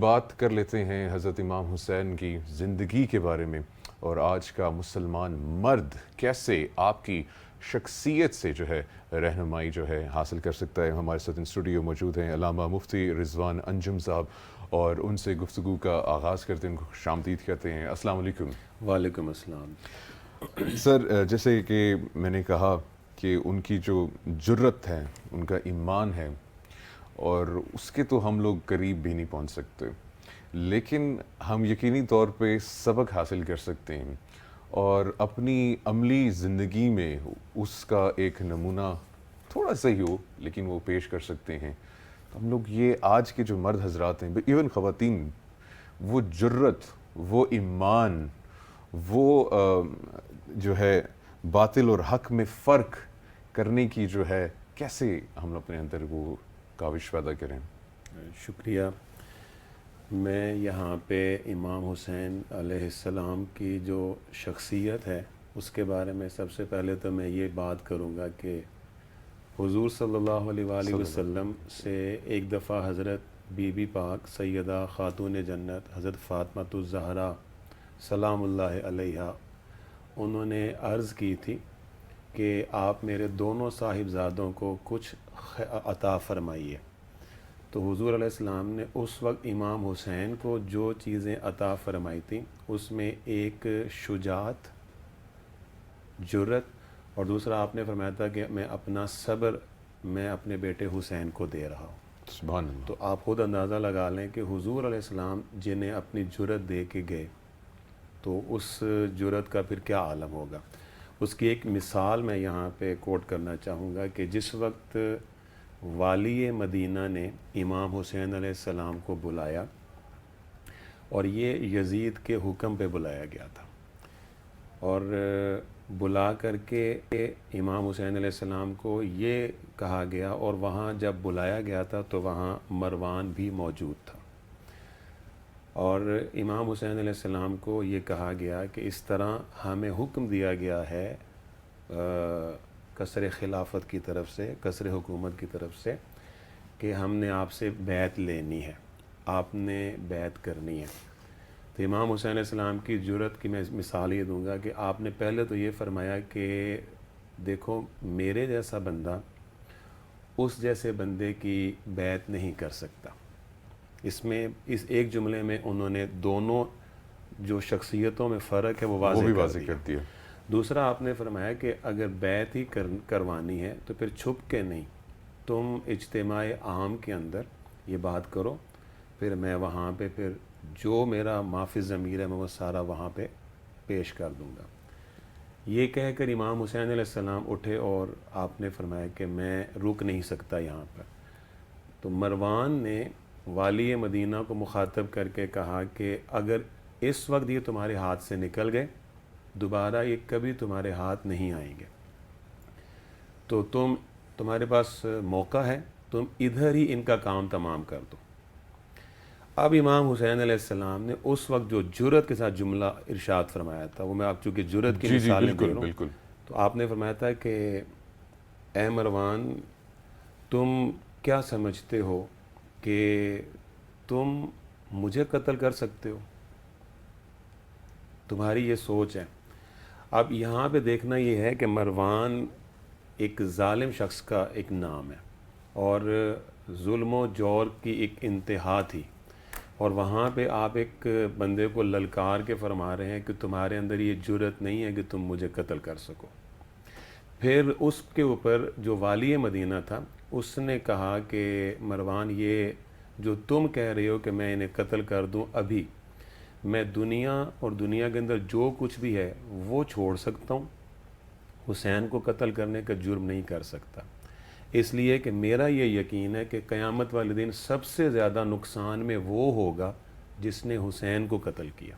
بات کر لیتے ہیں حضرت امام حسین کی زندگی کے بارے میں، اور آج کا مسلمان مرد کیسے آپ کی شخصیت سے جو ہے رہنمائی جو ہے حاصل کر سکتا ہے۔ ہمارے ساتھ اسٹوڈیو موجود ہیں علامہ مفتی رضوان انجم صاحب، اور ان سے گفتگو کا آغاز کرتے ہیں، ان کو خوش آمدید کہتے ہیں۔ السلام علیکم۔ وعلیکم السلام۔ سر، جیسے کہ میں نے کہا کہ ان کی جو جرت ہے، ان کا ایمان ہے، اور اس کے تو ہم لوگ قریب بھی نہیں پہنچ سکتے، لیکن ہم یقینی طور پہ سبق حاصل کر سکتے ہیں اور اپنی عملی زندگی میں اس کا ایک نمونہ تھوڑا سا ہی ہو لیکن وہ پیش کر سکتے ہیں۔ ہم لوگ یہ آج کے جو مرد حضرات ہیں، ایون خواتین، وہ جرت، وہ ایمان، وہ جو ہے باطل اور حق میں فرق کرنے کی جو ہے، کیسے ہم اپنے اندر وہ کاوش پیدا کریں؟ شکریہ۔ میں یہاں پہ امام حسین علیہ السلام کی جو شخصیت ہے اس کے بارے میں سب سے پہلے تو میں یہ بات کروں گا کہ حضور صلی اللہ علیہ وآلہ وسلم سے ایک دفعہ حضرت بی بی پاک سیدہ خاتون جنت حضرت فاطمۃ الزہرا سلام اللہ علیہا، انہوں نے عرض کی تھی کہ آپ میرے دونوں صاحبزادوں کو کچھ عطا فرمائیے۔ تو حضور علیہ السلام نے اس وقت امام حسین کو جو چیزیں عطا فرمائی تھیں اس میں ایک شجاعت، جرت، اور دوسرا آپ نے فرمایا تھا کہ میں اپنا صبر میں اپنے بیٹے حسین کو دے رہا ہوں۔ سبحان اللہ۔ تو آپ خود اندازہ لگا لیں کہ حضور علیہ السلام جنہیں اپنی جرت دے کے گئے تو اس جرت کا پھر کیا عالم ہوگا۔ اس کی ایک مثال میں یہاں پہ کوٹ کرنا چاہوں گا کہ جس وقت والی مدینہ نے امام حسین علیہ السلام کو بلایا، اور یہ یزید کے حکم پہ بلایا گیا تھا، اور بلا کر کے امام حسین علیہ السلام کو یہ کہا گیا، اور وہاں جب بلایا گیا تھا تو وہاں مروان بھی موجود تھا، اور امام حسین علیہ السلام کو یہ کہا گیا کہ اس طرح ہمیں حکم دیا گیا ہے قصر خلافت کی طرف سے، قصر حکومت کی طرف سے، کہ ہم نے آپ سے بیعت لینی ہے، آپ نے بیعت کرنی ہے۔ تو امام حسین علیہ السلام کی جرت کی میں مثال یہ دوں گا کہ آپ نے پہلے تو یہ فرمایا کہ دیکھو میرے جیسا بندہ اس جیسے بندے کی بیعت نہیں کر سکتا۔ اس میں اس ایک جملے میں انہوں نے دونوں جو شخصیتوں میں فرق ہے وہ واضح کر کرتی ہے۔ دوسرا آپ نے فرمایا کہ اگر بیعت ہی کروانی ہے تو پھر چھپ کے نہیں، تم اجتماع عام کے اندر یہ بات کرو، پھر میں وہاں پہ پھر جو میرا معافی ضمیر ہے میں وہ سارا وہاں پہ پیش کر دوں گا۔ یہ کہہ کر امام حسین علیہ السلام اٹھے اور آپ نے فرمایا کہ میں رک نہیں سکتا یہاں پر۔ تو مروان نے والی مدینہ کو مخاطب کر کے کہا کہ اگر اس وقت یہ تمہارے ہاتھ سے نکل گئے دوبارہ یہ کبھی تمہارے ہاتھ نہیں آئیں گے، تو تمہارے پاس موقع ہے، تم ادھر ہی ان کا کام تمام کر دو۔ اب امام حسین علیہ السلام نے اس وقت جو جرت کے ساتھ جملہ ارشاد فرمایا تھا، وہ میں آپ چونکہ جرت کی مثالیں دے رہا ہوں، بالکل۔ تو آپ نے فرمایا تھا کہ اے مروان، تم کیا سمجھتے ہو کہ تم مجھے قتل کر سکتے ہو؟ تمہاری یہ سوچ ہے۔ اب یہاں پہ دیکھنا یہ ہے کہ مروان ایک ظالم شخص کا ایک نام ہے، اور ظلم و جور کی ایک انتہا تھی، اور وہاں پہ آپ ایک بندے کو للکار کے فرما رہے ہیں کہ تمہارے اندر یہ جرت نہیں ہے کہ تم مجھے قتل کر سکو۔ پھر اس کے اوپر جو والی مدینہ تھا اس نے کہا کہ مروان، یہ جو تم کہہ رہے ہو کہ میں انہیں قتل کر دوں، ابھی میں دنیا اور دنیا کے اندر جو کچھ بھی ہے وہ چھوڑ سکتا ہوں، حسین کو قتل کرنے کا جرم نہیں کر سکتا، اس لیے کہ میرا یہ یقین ہے کہ قیامت والے دن سب سے زیادہ نقصان میں وہ ہوگا جس نے حسین کو قتل کیا۔